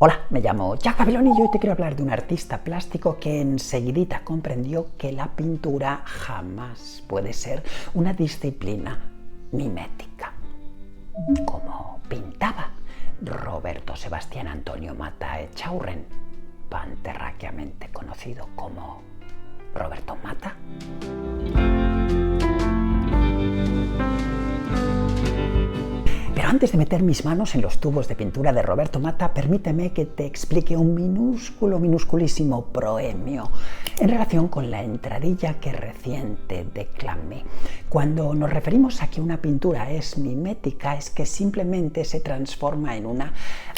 Hola, me llamo Jack Babiloni y hoy te quiero hablar de un artista plástico que enseguidita comprendió que la pintura jamás puede ser una disciplina mimética. Como pintaba Roberto Sebastián Antonio Matta Echaurren, panterráqueamente conocido como Roberto Matta. Pero antes de meter mis manos en los tubos de pintura de Roberto Matta, permíteme que te explique un minusculísimo proemio en relación con la entradilla que recién te declamé. Cuando nos referimos a que una pintura es mimética, es que simplemente se transforma en una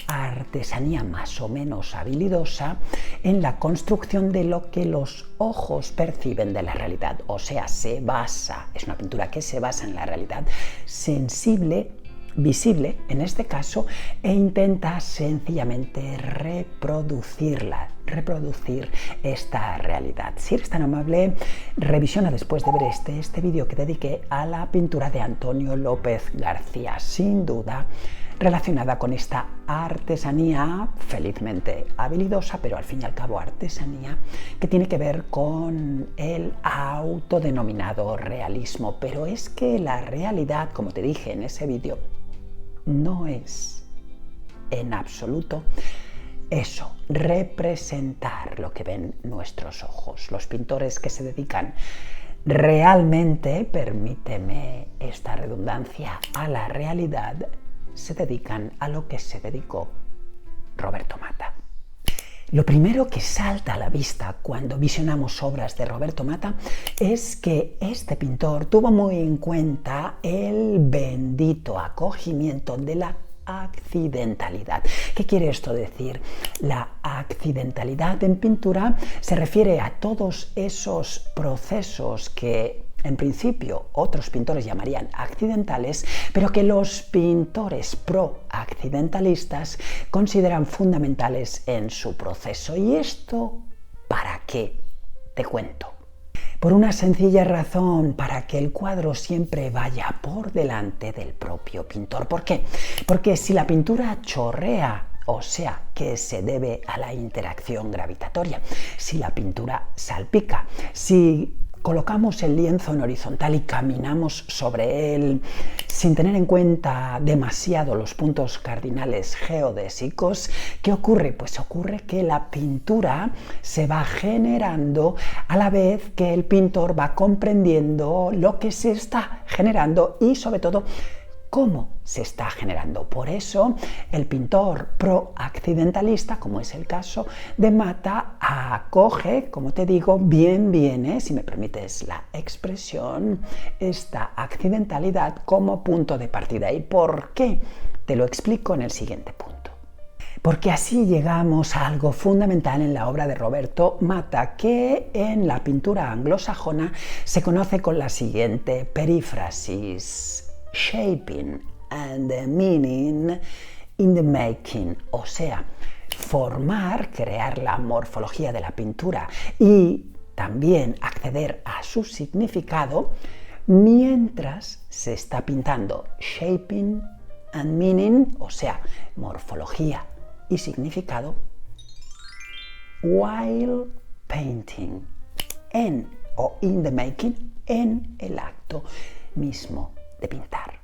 artesanía más o menos habilidosa en la construcción de lo que los ojos perciben de la realidad. O sea, es una pintura que se basa en la realidad sensible, visible en este caso, e intenta sencillamente reproducir esta realidad. Si eres tan amable, revisiona después de ver este vídeo que dediqué a la pintura de Antonio López García, sin duda relacionada con esta artesanía felizmente habilidosa, pero al fin y al cabo artesanía, que tiene que ver con el autodenominado realismo. Pero es que la realidad, como te dije en ese vídeo, no es en absoluto eso, representar lo que ven nuestros ojos. Los pintores que se dedican realmente, permíteme esta redundancia, a la realidad, se dedican a lo que se dedicó Roberto Matta. Lo primero que salta a la vista cuando visionamos obras de Roberto Matta es que este pintor tuvo muy en cuenta el bendito acogimiento de la accidentalidad. ¿Qué quiere esto decir? La accidentalidad en pintura se refiere a todos esos procesos que en principio otros pintores llamarían accidentales, pero que los pintores pro-accidentalistas consideran fundamentales en su proceso. ¿Y esto para qué? Te cuento. Por una sencilla razón, para que el cuadro siempre vaya por delante del propio pintor. ¿Por qué? Porque si la pintura chorrea, o sea, que se debe a la interacción gravitatoria, si la pintura salpica, si colocamos el lienzo en horizontal y caminamos sobre él sin tener en cuenta demasiado los puntos cardinales geodésicos, ¿qué ocurre? Pues ocurre que la pintura se va generando a la vez que el pintor va comprendiendo lo que se está generando y sobre todo cómo se está generando. Por eso el pintor pro-accidentalista, como es el caso de Matta, acoge, como te digo, bien, si me permites la expresión, esta accidentalidad como punto de partida. ¿Y por qué? Te lo explico en el siguiente punto. Porque así llegamos a algo fundamental en la obra de Roberto Matta, que en la pintura anglosajona se conoce con la siguiente perífrasis: shaping and the meaning in the making, o sea, formar, crear la morfología de la pintura y también acceder a su significado mientras se está pintando. Shaping and meaning, o sea, morfología y significado, while painting, in the making, en el acto mismo de pintar.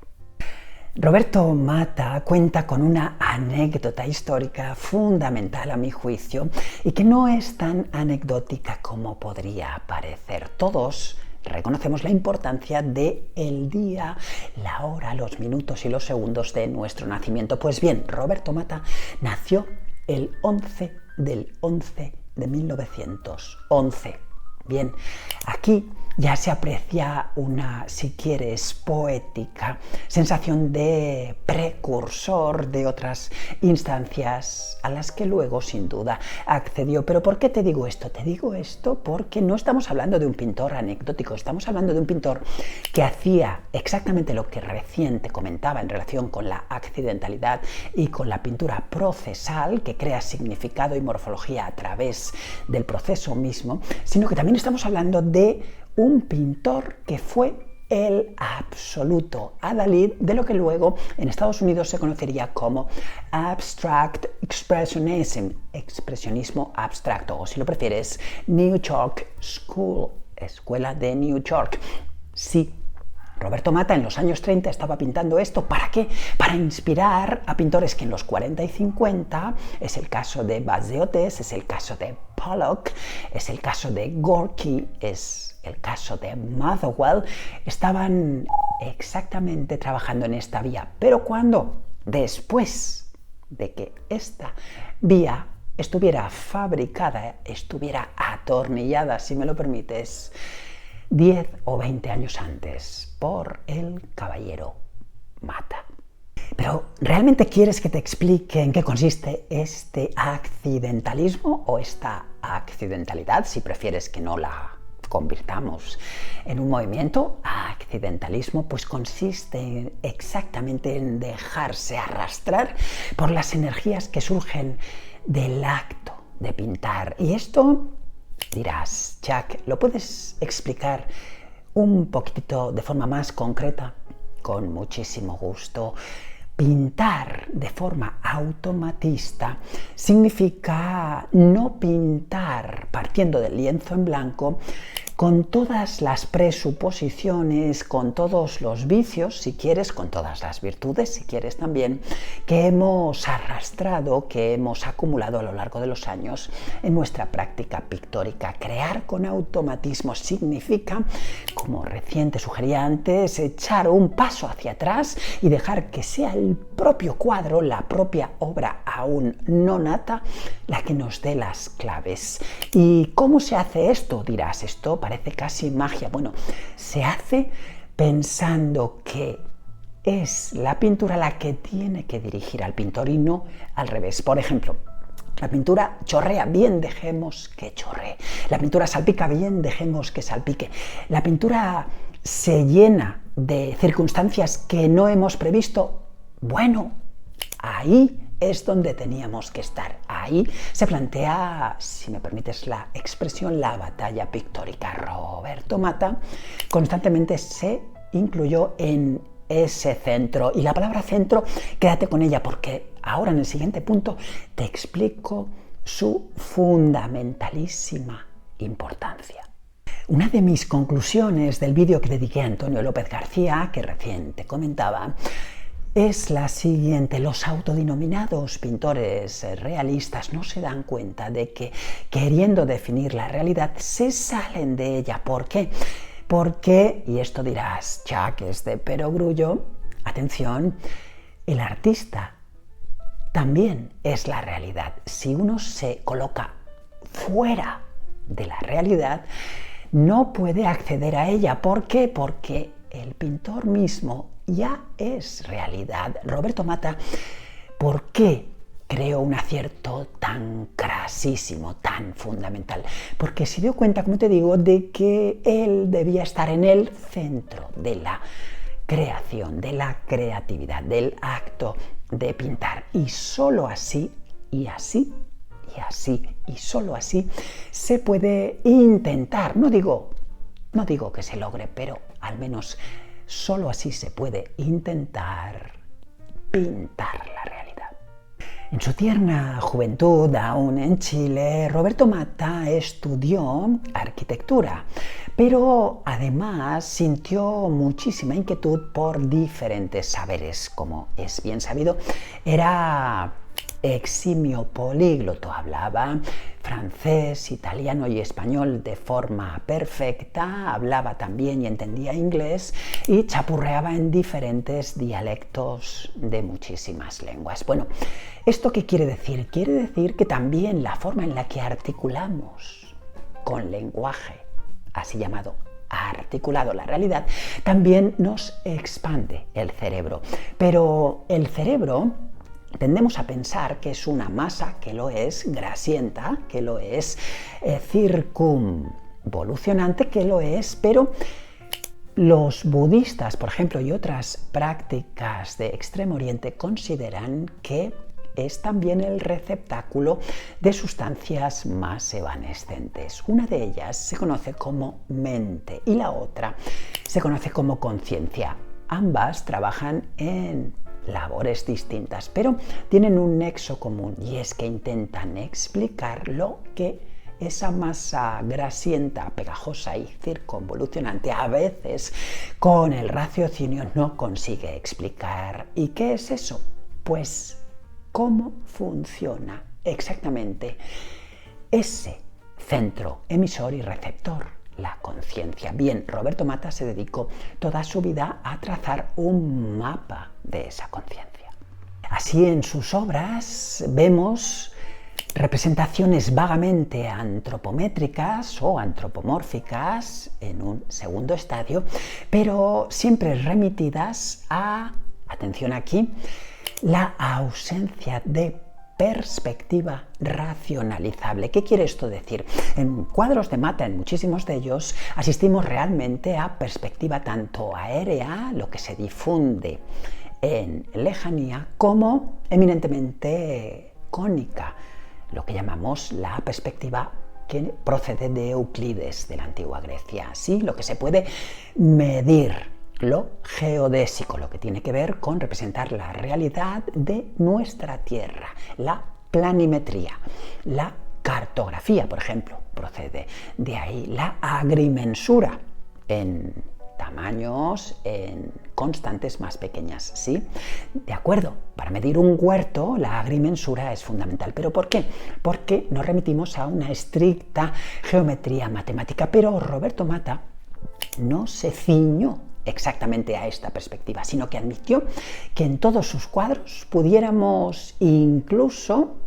Roberto Matta cuenta con una anécdota histórica fundamental a mi juicio y que no es tan anecdótica como podría parecer. Todos reconocemos la importancia de el día, la hora, los minutos y los segundos de nuestro nacimiento. Pues bien, Roberto Matta nació el 11 del 11 de 1911. Bien, aquí ya se aprecia una, si quieres, poética sensación de precursor de otras instancias a las que luego, sin duda, accedió. ¿Pero por qué te digo esto? Te digo esto porque no estamos hablando de un pintor anecdótico, estamos hablando de un pintor que hacía exactamente lo que recién te comentaba en relación con la accidentalidad y con la pintura procesal, que crea significado y morfología a través del proceso mismo, sino que también estamos hablando de un pintor que fue el absoluto adalid de lo que luego en Estados Unidos se conocería como Abstract Expressionism, expresionismo abstracto, o si lo prefieres, New York School, Escuela de New York. Sí, Roberto Matta en los años 30 estaba pintando esto. ¿Para qué? Para inspirar a pintores que en los 40 y 50, es el caso de Bazéotes, es el caso de Pollock, es el caso de Gorky, es el caso de Motherwell, estaban exactamente trabajando en esta vía. Pero cuando, después de que esta vía estuviera fabricada, estuviera atornillada, si me lo permites, 10 o 20 años antes, por el caballero Matta. Pero, ¿realmente quieres que te explique en qué consiste este accidentalismo o esta accidentalidad, si prefieres que no la convirtamos en un movimiento? Accidentalismo pues consiste exactamente en dejarse arrastrar por las energías que surgen del acto de pintar. Y esto, dirás, Jack, ¿lo puedes explicar un poquitito de forma más concreta? Con muchísimo gusto. Pintar de forma automatista significa no pintar partiendo del lienzo en blanco con todas las presuposiciones, con todos los vicios, si quieres, con todas las virtudes, si quieres también, que hemos arrastrado, que hemos acumulado a lo largo de los años en nuestra práctica pictórica. Crear con automatismo significa, como recién te sugería antes, echar un paso hacia atrás y dejar que sea el propio cuadro, la propia obra aún no nata, la que nos dé las claves. ¿Y cómo se hace esto? Dirás, esto parece casi magia. Bueno, se hace pensando que es la pintura la que tiene que dirigir al pintor y no al revés. Por ejemplo, la pintura chorrea, bien, dejemos que chorree. La pintura salpica, bien, dejemos que salpique. La pintura se llena de circunstancias que no hemos previsto. Bueno, ahí es donde teníamos que estar. Ahí se plantea, si me permites la expresión, la batalla pictórica. Roberto Matta constantemente se incluyó en ese centro. Y la palabra centro, quédate con ella, porque ahora en el siguiente punto te explico su fundamentalísima importancia. Una de mis conclusiones del vídeo que dediqué a Antonio López García, que recién te comentaba, es la siguiente: los autodenominados pintores realistas no se dan cuenta de que, queriendo definir la realidad, se salen de ella. ¿Por qué? Porque, y esto dirás, Jack, es de perogrullo, atención, el artista también es la realidad. Si uno se coloca fuera de la realidad, no puede acceder a ella. ¿Por qué? Porque el pintor mismo ya es realidad. Roberto Matta, ¿por qué creó un acierto tan crasísimo, tan fundamental? Porque se dio cuenta, como te digo, de que él debía estar en el centro de la creación, de la creatividad, del acto de pintar. Y solo así, y así, y así, y solo así, se puede intentar, no digo que se logre, pero al menos solo así se puede intentar pintar la realidad. En su tierna juventud, aún en Chile, Roberto Matta estudió arquitectura, pero además sintió muchísima inquietud por diferentes saberes. Como es bien sabido, era eximio polígloto, hablaba francés, italiano y español de forma perfecta, hablaba también y entendía inglés y chapurreaba en diferentes dialectos de muchísimas lenguas. Bueno, ¿esto qué quiere decir? Quiere decir que también la forma en la que articulamos con lenguaje, así llamado articulado, la realidad, también nos expande el cerebro. Pero el cerebro tendemos a pensar que es una masa, que lo es, grasienta, que lo es, circunvolucionante, que lo es, pero los budistas, por ejemplo, y otras prácticas de Extremo Oriente consideran que es también el receptáculo de sustancias más evanescentes. Una de ellas se conoce como mente y la otra se conoce como conciencia. Ambas trabajan en labores distintas, pero tienen un nexo común y es que intentan explicar lo que esa masa grasienta, pegajosa y circunvolucionante a veces con el raciocinio no consigue explicar. ¿Y qué es eso? Pues cómo funciona exactamente ese centro emisor y receptor, la conciencia. Bien, Roberto Matta se dedicó toda su vida a trazar un mapa de esa conciencia. Así, en sus obras vemos representaciones vagamente antropométricas o antropomórficas en un segundo estadio, pero siempre remitidas a, atención aquí, la ausencia de perspectiva racionalizable. ¿Qué quiere esto decir? En cuadros de Matta, en muchísimos de ellos, asistimos realmente a perspectiva tanto aérea, lo que se difunde en lejanía, como eminentemente cónica, lo que llamamos la perspectiva que procede de Euclides, de la antigua Grecia. Así, lo que se puede medir, lo geodésico, lo que tiene que ver con representar la realidad de nuestra Tierra, la planimetría, la cartografía, por ejemplo, procede de ahí, la agrimensura en tamaños, en constantes más pequeñas, ¿sí? De acuerdo, para medir un huerto la agrimensura es fundamental. ¿Pero por qué? Porque nos remitimos a una estricta geometría matemática, pero Roberto Matta no se ciñó exactamente a esta perspectiva, sino que admitió que en todos sus cuadros pudiéramos incluso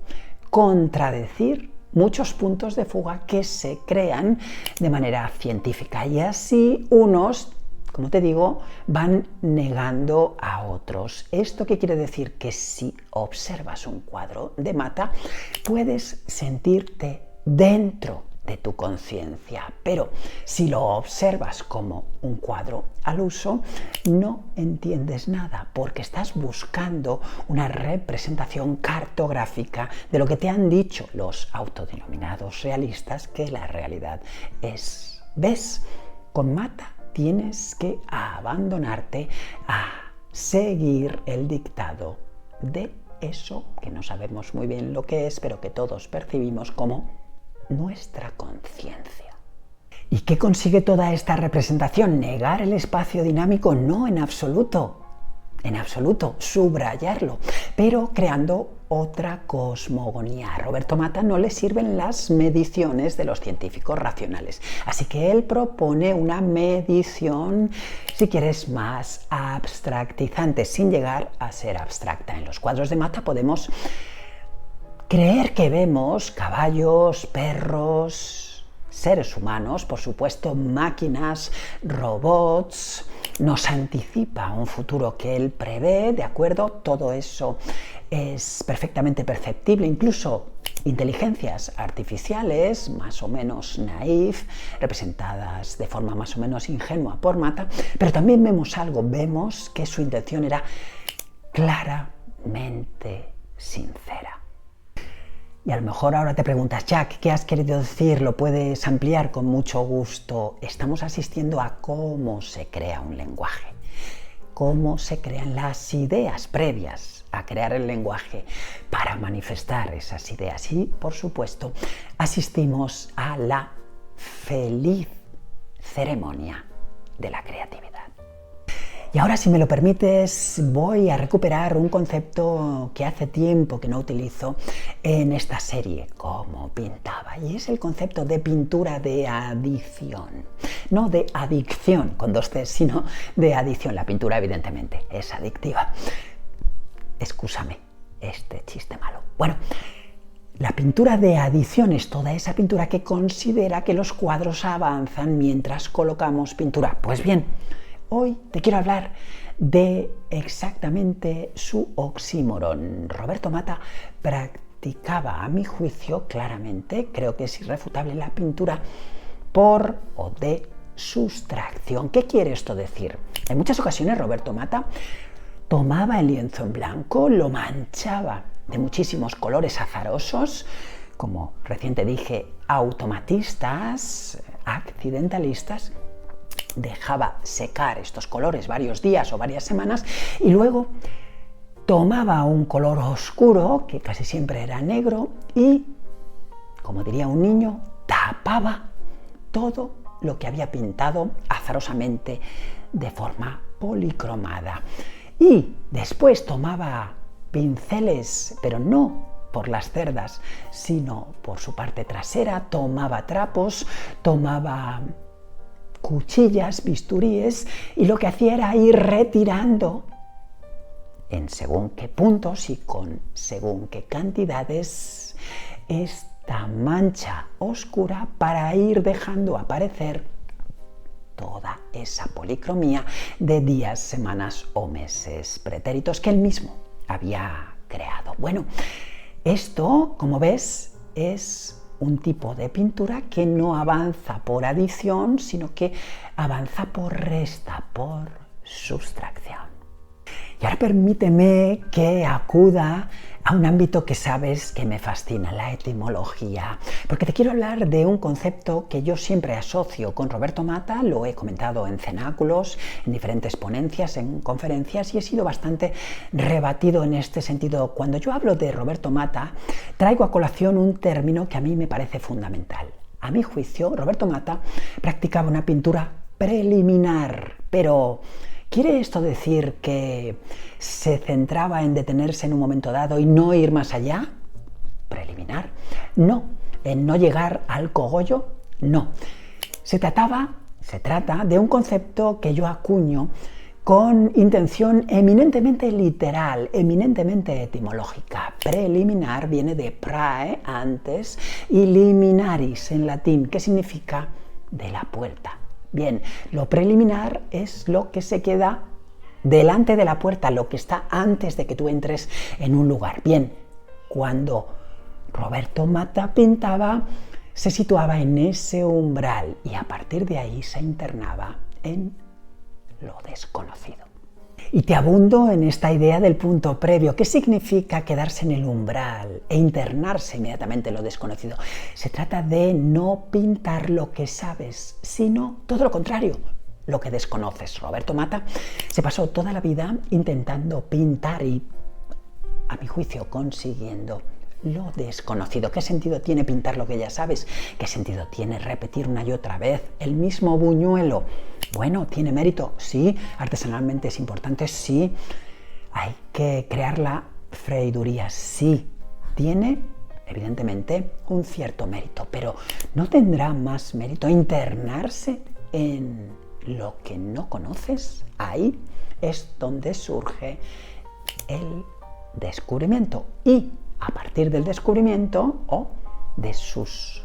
contradecir muchos puntos de fuga que se crean de manera científica y así unos, como te digo, van negando a otros. ¿Esto qué quiere decir? Que si observas un cuadro de Matta puedes sentirte dentro de tu conciencia, pero si lo observas como un cuadro al uso, no entiendes nada porque estás buscando una representación cartográfica de lo que te han dicho los autodenominados realistas que la realidad es. ¿Ves? Con Matta tienes que abandonarte a seguir el dictado de eso que no sabemos muy bien lo que es, pero que todos percibimos como nuestra conciencia. ¿Y qué consigue toda esta representación? ¿Negar el espacio dinámico? No, en absoluto, subrayarlo, pero creando otra cosmogonía. A Roberto Matta no le sirven las mediciones de los científicos racionales, así que él propone una medición, si quieres, más abstractizante, sin llegar a ser abstracta. En los cuadros de Matta podemos creer que vemos caballos, perros, seres humanos, por supuesto, máquinas, robots. Nos anticipa un futuro que él prevé, ¿de acuerdo? Todo eso es perfectamente perceptible, incluso inteligencias artificiales más o menos naif, representadas de forma más o menos ingenua por Matta, pero también vemos que su intención era claramente sincera. Y a lo mejor ahora te preguntas, Jack, ¿qué has querido decir? Lo puedes ampliar con mucho gusto. Estamos asistiendo a cómo se crea un lenguaje, cómo se crean las ideas previas a crear el lenguaje para manifestar esas ideas. Y, por supuesto, asistimos a la feliz ceremonia de la creatividad. Y ahora, si me lo permites, voy a recuperar un concepto que hace tiempo que no utilizo en esta serie, Cómo pintaba, y es el concepto de pintura de adición. No de adicción, con dos Cs, sino de adición. La pintura, evidentemente, es adictiva. Excúsame este chiste malo. Bueno, la pintura de adición es toda esa pintura que considera que los cuadros avanzan mientras colocamos pintura. Pues bien, hoy te quiero hablar de exactamente su oxímoron. Roberto Matta practicaba, a mi juicio, claramente, creo que es irrefutable, la pintura por o de sustracción. ¿Qué quiere esto decir? En muchas ocasiones Roberto Matta tomaba el lienzo en blanco, lo manchaba de muchísimos colores azarosos, como recién te dije, automatistas, accidentalistas. Dejaba secar estos colores varios días o varias semanas y luego tomaba un color oscuro, que casi siempre era negro, y, como diría un niño, tapaba todo lo que había pintado azarosamente de forma policromada. Y después tomaba pinceles, pero no por las cerdas, sino por su parte trasera, tomaba trapos, tomaba cuchillas, bisturíes, y lo que hacía era ir retirando en según qué puntos y con según qué cantidades esta mancha oscura para ir dejando aparecer toda esa policromía de días, semanas o meses pretéritos que él mismo había creado. Bueno, esto, como ves, es un tipo de pintura que no avanza por adición, sino que avanza por resta, por sustracción. Y ahora permíteme que acuda a un ámbito que sabes que me fascina, la etimología, porque te quiero hablar de un concepto que yo siempre asocio con Roberto Matta, lo he comentado en cenáculos, en diferentes ponencias, en conferencias, y he sido bastante rebatido en este sentido. Cuando yo hablo de Roberto Matta, traigo a colación un término que a mí me parece fundamental. A mi juicio, Roberto Matta practicaba una pintura preliminar, pero ¿quiere esto decir que se centraba en detenerse en un momento dado y no ir más allá? ¿Preliminar? No. ¿En no llegar al cogollo? No. Se trata de un concepto que yo acuño con intención eminentemente literal, eminentemente etimológica. Preliminar viene de prae, antes, y liminaris en latín, que significa de la puerta. Bien, lo preliminar es lo que se queda delante de la puerta, lo que está antes de que tú entres en un lugar. Bien, cuando Roberto Matta pintaba, se situaba en ese umbral y a partir de ahí se internaba en lo desconocido. Y te abundo en esta idea del punto previo. ¿Qué significa quedarse en el umbral e internarse inmediatamente en lo desconocido? Se trata de no pintar lo que sabes, sino todo lo contrario, lo que desconoces. Roberto Matta se pasó toda la vida intentando pintar y, a mi juicio, consiguiendo lo desconocido. ¿Qué sentido tiene pintar lo que ya sabes? ¿Qué sentido tiene repetir una y otra vez el mismo buñuelo? Bueno, ¿tiene mérito? Sí. ¿Artesanalmente es importante? Sí. ¿Hay que crear la freiduría? Sí. Tiene, evidentemente, un cierto mérito, pero ¿no tendrá más mérito internarse en lo que no conoces? Ahí es donde surge el descubrimiento y a partir del descubrimiento o de sus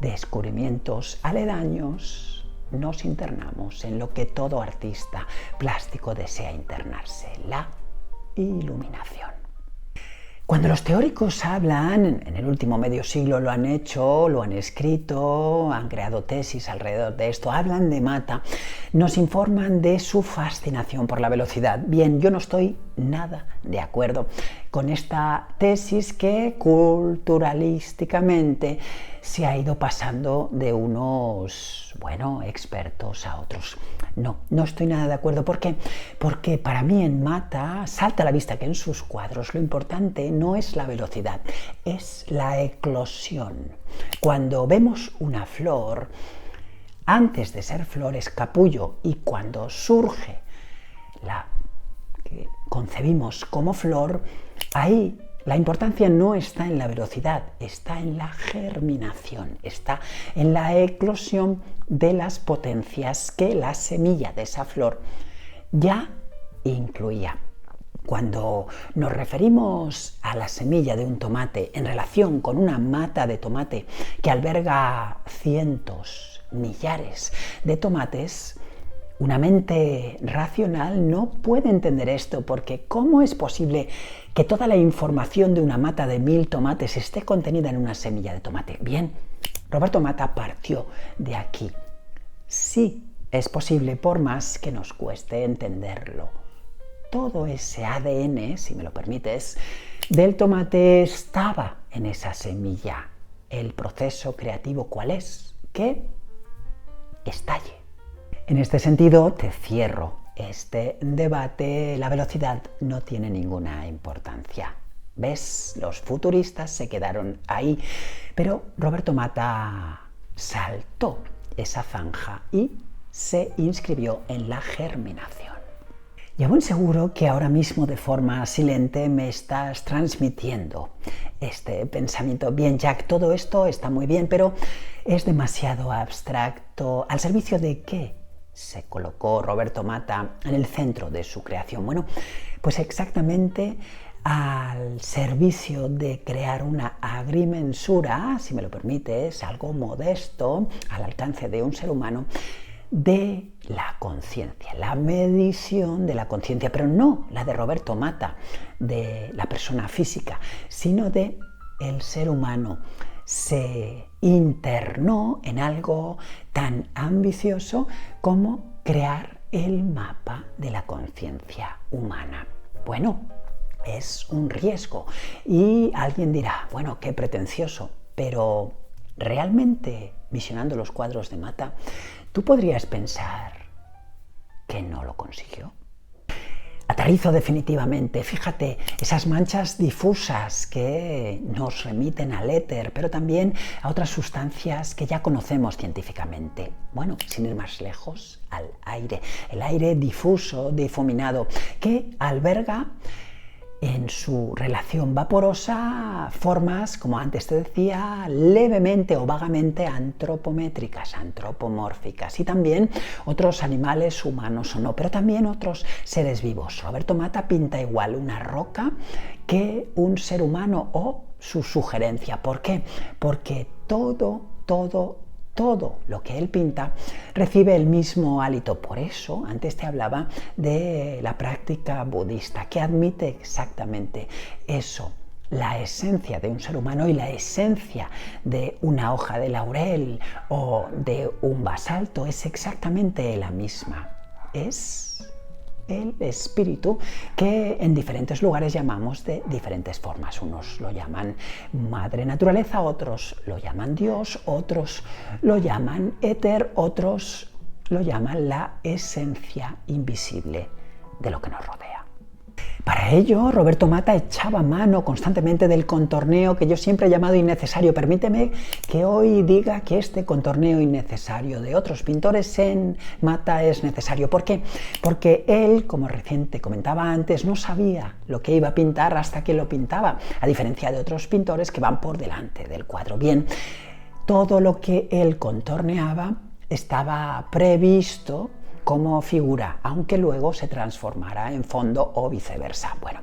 descubrimientos aledaños nos internamos en lo que todo artista plástico desea internarse, la iluminación. Cuando los teóricos hablan, en el último medio siglo lo han hecho, lo han escrito, han creado tesis alrededor de esto, hablan de Matta, nos informan de su fascinación por la velocidad. Bien, yo no estoy nada de acuerdo con esta tesis que culturalísticamente se ha ido pasando de unos, expertos a otros. No estoy nada de acuerdo. ¿Por qué? Porque para mí en Matta salta a la vista que en sus cuadros lo importante no es la velocidad, es la eclosión. Cuando vemos una flor, antes de ser flor es capullo, y cuando surge la que concebimos como flor, ahí la importancia no está en la velocidad, está en la germinación, está en la eclosión de las potencias que la semilla de esa flor ya incluía. Cuando nos referimos a la semilla de un tomate en relación con una mata de tomate que alberga cientos, millares de tomates, una mente racional no puede entender esto, porque ¿cómo es posible que toda la información de una mata de 1000 tomates esté contenida en una semilla de tomate? Bien, Roberto Matta partió de aquí. Sí, es posible, por más que nos cueste entenderlo todo ese ADN, si me lo permites, del tomate estaba en esa semilla. El proceso creativo, ¿cuál es? Que estalle. En este sentido, te cierro este debate. La velocidad no tiene ninguna importancia. ¿Ves? Los futuristas se quedaron ahí, pero Roberto Mata saltó esa zanja y se inscribió en la germinación. Y a buen seguro que ahora mismo de forma silente me estás transmitiendo este pensamiento. Bien, Jack, todo esto está muy bien, pero es demasiado abstracto. ¿Al servicio de qué se colocó Roberto Mata en el centro de su creación? Bueno, pues exactamente al servicio de crear una agrimensura, si me lo permites, algo modesto, al alcance de un ser humano, de la conciencia, la medición de la conciencia, pero no la de Roberto Mata, de la persona física, sino de el ser humano. Se internó en algo tan ambicioso como crear el mapa de la conciencia humana. Bueno, es un riesgo y alguien dirá, bueno, qué pretencioso, pero realmente visionando los cuadros de Mata, tú podrías pensar que no lo consiguió. Aterrizo definitivamente, fíjate, esas manchas difusas que nos remiten al éter, pero también a otras sustancias que ya conocemos científicamente. Bueno, sin ir más lejos, al aire, el aire difuso, difuminado, que alberga en su relación vaporosa formas, como antes te decía, levemente o vagamente antropométricas, antropomórficas, y también otros animales, humanos o no, pero también otros seres vivos. Roberto Mata pinta igual una roca que un ser humano o su sugerencia. ¿Por qué? Porque todo lo que él pinta recibe el mismo hálito. Por eso, antes te hablaba de la práctica budista, que admite exactamente eso. La esencia de un ser humano y la esencia de una hoja de laurel o de un basalto es exactamente la misma. Es el espíritu que en diferentes lugares llamamos de diferentes formas. Unos lo llaman madre naturaleza, otros lo llaman Dios, otros lo llaman éter, otros lo llaman la esencia invisible de lo que nos rodea. Para ello, Roberto Mata echaba mano constantemente del contorneo que yo siempre he llamado innecesario. Permíteme que hoy diga que este contorneo innecesario de otros pintores en Mata es necesario. ¿Por qué? Porque él, como recién te comentaba antes, no sabía lo que iba a pintar hasta que lo pintaba, a diferencia de otros pintores que van por delante del cuadro. Bien, todo lo que él contorneaba estaba previsto como figura, aunque luego se transformará en fondo o viceversa. Bueno,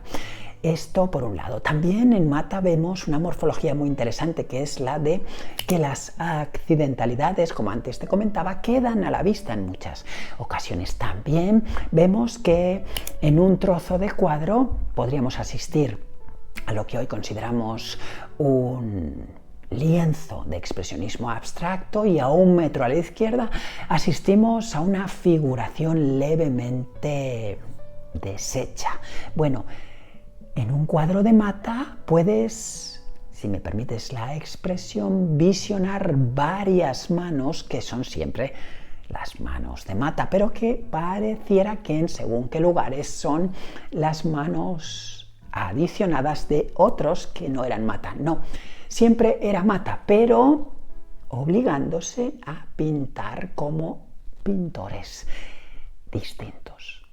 esto por un lado. También en Mata vemos una morfología muy interesante, que es la de que las accidentalidades, como antes te comentaba, quedan a la vista en muchas ocasiones. También vemos que en un trozo de cuadro podríamos asistir a lo que hoy consideramos un lienzo de expresionismo abstracto, y a 1 metro a la izquierda asistimos a una figuración levemente deshecha. Bueno, en un cuadro de Mata puedes, si me permites la expresión, visionar varias manos que son siempre las manos de Mata, pero que pareciera que en según qué lugares son las manos adicionadas de otros que no eran Mata. No, siempre era Mata, pero obligándose a pintar como pintores distintos.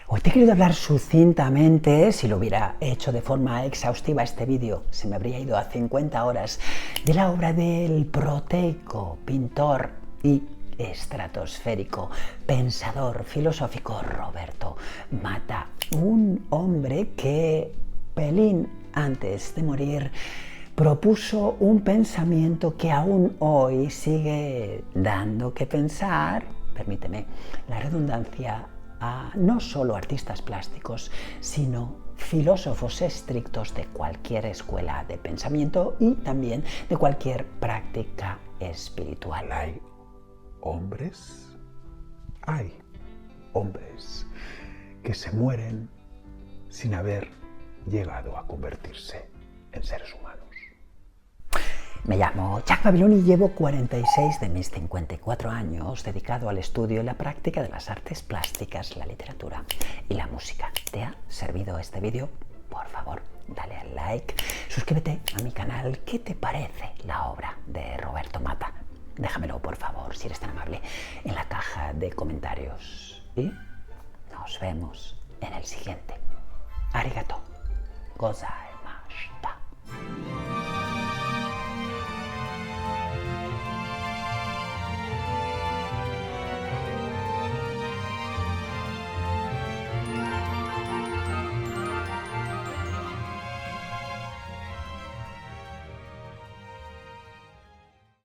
Hoy te he querido hablar sucintamente, si lo hubiera hecho de forma exhaustiva este vídeo, se me habría ido a 50 horas, de la obra del proteico, pintor y estratosférico, pensador filosófico Roberto Mata, un hombre que, pelín antes de morir, propuso un pensamiento que aún hoy sigue dando que pensar, permíteme la redundancia, a no solo artistas plásticos, sino filósofos estrictos de cualquier escuela de pensamiento y también de cualquier práctica espiritual. Hay hombres que se mueren sin haber llegado a convertirse en seres humanos. Me llamo Jack Babiloni y llevo 46 de mis 54 años dedicado al estudio y la práctica de las artes plásticas, la literatura y la música. ¿Te ha servido este vídeo? Por favor, dale al like, suscríbete a mi canal. ¿Qué te parece la obra de Roberto Matta? Déjamelo, por favor, si eres tan amable, en la caja de comentarios. Y nos vemos en el siguiente. Arigato gozai.